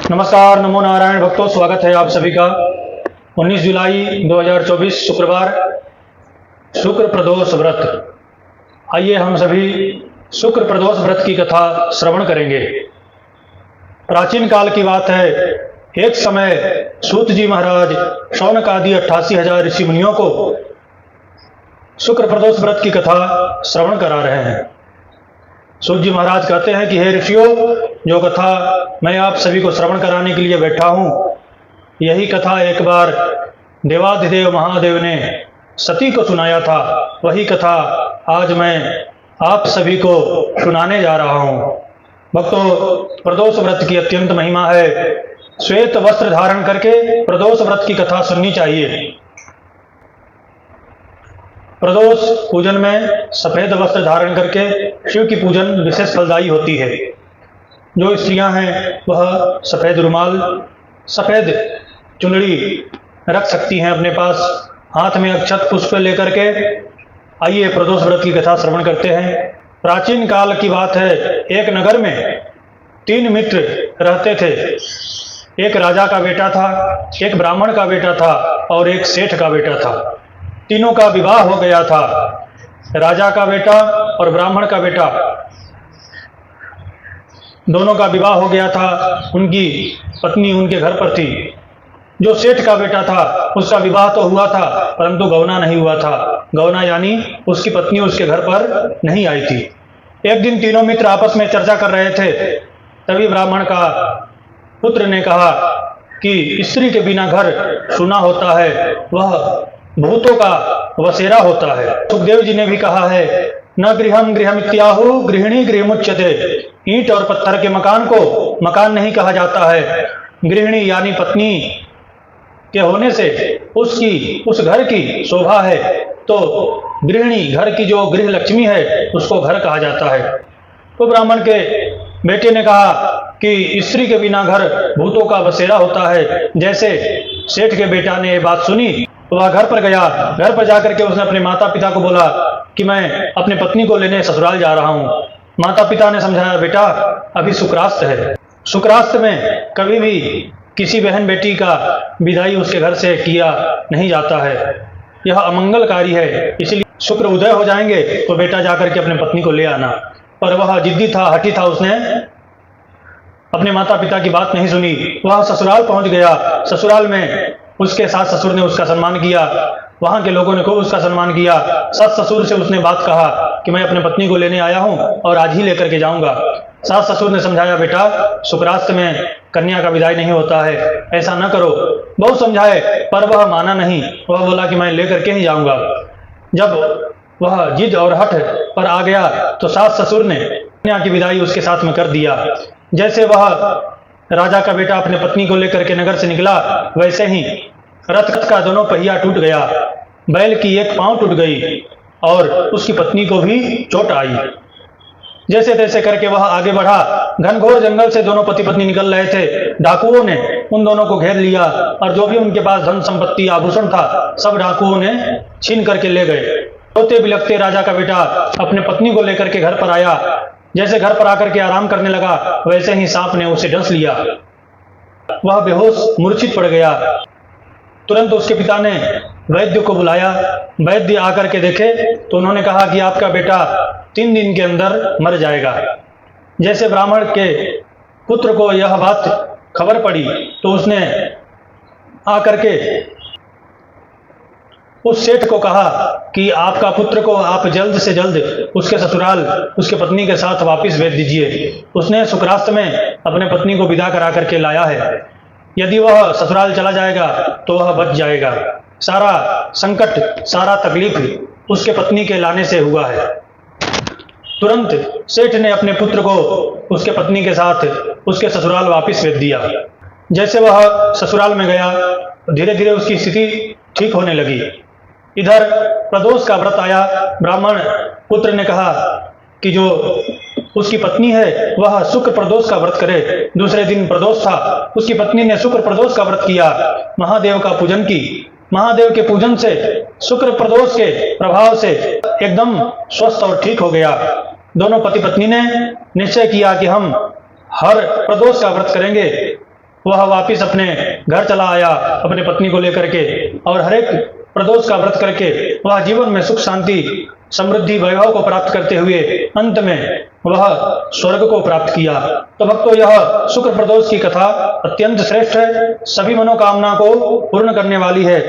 नमस्कार, नमो नारायण भक्तों, स्वागत है आप सभी का। 19 जुलाई 2024 शुक्रवार, शुक्र प्रदोष व्रत। आइए हम सभी शुक्र प्रदोष व्रत की कथा श्रवण करेंगे। प्राचीन काल की बात है, एक समय सूत जी महाराज शौनक आदि 88,000 ऋषि मुनियों को शुक्र प्रदोष व्रत की कथा श्रवण करा रहे हैं। सूत जी महाराज कहते हैं कि हे ऋषियों, जो कथा मैं आप सभी को श्रवण कराने के लिए बैठा हूं, यही कथा एक बार देवाधिदेव महादेव ने सती को सुनाया था। वही कथा आज मैं आप सभी को सुनाने जा रहा हूं। भक्तों, प्रदोष व्रत की अत्यंत महिमा है। श्वेत वस्त्र धारण करके प्रदोष व्रत की कथा सुननी चाहिए। प्रदोष पूजन में सफेद वस्त्र धारण करके शिव की पूजन विशेष फलदायी होती है। जो स्त्रियां हैं वह सफेद रुमाल, सफेद चुनरी रख सकती हैं अपने पास, हाथ में अक्षत पुष्प लेकर के। आइए प्रदोष व्रत की कथा श्रवण करते हैं। प्राचीन काल की बात है, एक नगर में 3 मित्र रहते थे। एक राजा का बेटा था, एक ब्राह्मण का बेटा था और एक सेठ का बेटा था। तीनों का विवाह हो गया था। राजा का बेटा और ब्राह्मण का बेटा दोनों का विवाह हो गया था। उनकी पत्नी उनके घर पर थी। जो सेठ का बेटा था उसका विवाह तो हुआ था, परंतु गौना नहीं हुआ था। गौना यानी उसकी पत्नी उसके घर पर नहीं आई थी। एक दिन तीनों मित्र आपस में चर्चा कर रहे थे। तभी ब्राह्मण का पुत्र ने कहा कि स्त्री के बिना घर सूना होता है, वह भूतों का वसेरा होता है। सुखदेव जी ने भी कहा है, न गृहम गृहमित्याहु गृहिणी गृहमुच्यते। ईंट और पत्थर के मकान को मकान नहीं कहा जाता है। गृहिणी यानी पत्नी के होने से उसकी उस घर की शोभा है, तो गृहिणी घर की जो गृह लक्ष्मी है उसको घर कहा जाता है। तो ब्राह्मण के बेटे ने कहा कि स्त्री के बिना घर भूतों का बसेरा होता है। जैसे सेठ के बेटा ने ये बात सुनी, वह घर पर गया। घर पर जाकर के उसने अपने माता पिता को बोला कि मैं अपने पत्नी को लेने ससुराल जा रहा हूँ। माता पिता ने समझाया, बेटा अभी शुक्रास्त है, शुक्रास्त में कभी भी किसी बहन बेटी का विदाई उसके घर से किया नहीं जाता है, यह अमंगलकारी है। इसलिए शुक्र उदय हो जाएंगे तो बेटा जाकर के अपने पत्नी को ले आना। पर वह जिद्दी था, हठी था, उसने अपने माता पिता की बात नहीं सुनी। वह ससुराल पहुंच गया। ससुराल में उसके सास ससुर ने उसका सम्मान किया। वहां के लोगों ने खूब उसका सम्मान किया। सास ससुर से उसने बात कहा कि मैं अपने पत्नी को लेने आया हूं और आज ही लेकर के जाऊंगा। सास ससुर ने समझाया, बेटा शुक्रास्त में कन्या का विदाई नहीं होता है, ऐसा न करो। बहुत समझाए पर वह माना नहीं। वह बोला कि मैं लेकर के ही जाऊंगा। जब वह जिद और हठ पर आ गया तो सास ससुर ने कन्या की विदाई उसके साथ में कर दिया। जैसे वह राजा का बेटा अपने पत्नी को लेकर के नगर से निकला, वैसे ही रथ का दोनों पहिया टूट गया, बैल की एक पांव टूट गई और उसकी पत्नी को भी चोट आई। जैसे तैसे करके वह आगे बढ़ा। घनघोर जंगल से दोनों पति पत्नी निकल रहे थे। डाकुओं ने उन दोनों को घेर लिया और जो भी उनके पास धन संपत्ति आभूषण था सब डाकुओं ने छीन करके ले गए। रोते बिलखते राजा का बेटा अपने पत्नी को लेकर के घर पर आया। जैसे घर पर आकर के आराम करने लगा, वैसे ही सांप ने उसे डस लिया। वह बेहोश मूर्छित पड़ गया। तुरंत उसके पिता ने वैद्य को बुलाया। वैद्य आकर के देखे तो उन्होंने कहा कि आपका बेटा 3 दिन के अंदर मर जाएगा। जैसे ब्राह्मण के पुत्र को यह बात खबर पड़ी तो उसने आकर के उस सेठ को कहा कि आपका पुत्र को आप जल्द से जल्द उसके ससुराल उसके पत्नी के साथ वापस भेज दीजिए। उसने शुक्रास्त में अपने पत्नी को विदा करा करके लाया है। यदि वह ससुराल चला जाएगा तो वह बच जाएगा। सारा संकट, सारा तकलीफ उसके पत्नी के लाने से हुआ है। तुरंत सेठ ने अपने पुत्र को उसके पत्नी के साथ उसके ससुराल वापस भेज दिया। जैसे वह ससुराल में गया, धीरे धीरे उसकी स्थिति ठीक होने लगी। इधर प्रदोष का व्रत आया। ब्राह्मण पुत्र ने कहा कि जो उसकी पत्नी है वह शुक्र प्रदोष का व्रत करे। दूसरे दिन प्रदोष था। उसकी पत्नी ने शुक्र प्रदोष का व्रत किया, महादेव का पूजन की। महादेव के पूजन से शुक्र प्रदोष के प्रभाव से एकदम स्वस्थ और ठीक हो गया। दोनों पति पत्नी ने निश्चय किया कि हम हर प्रदोष का व्रत करेंगे। वह वापिस अपने घर चला आया अपने पत्नी को लेकर के, और हर एक प्रदोष का व्रत करके वह जीवन में सुख शांति समृद्धि वैभव को प्राप्त करते हुए अंत में वह स्वर्ग को प्राप्त किया। तो भक्तों, यह शुक्र प्रदोष की कथा अत्यंत श्रेष्ठ है, सभी मनोकामना को पूर्ण करने वाली है।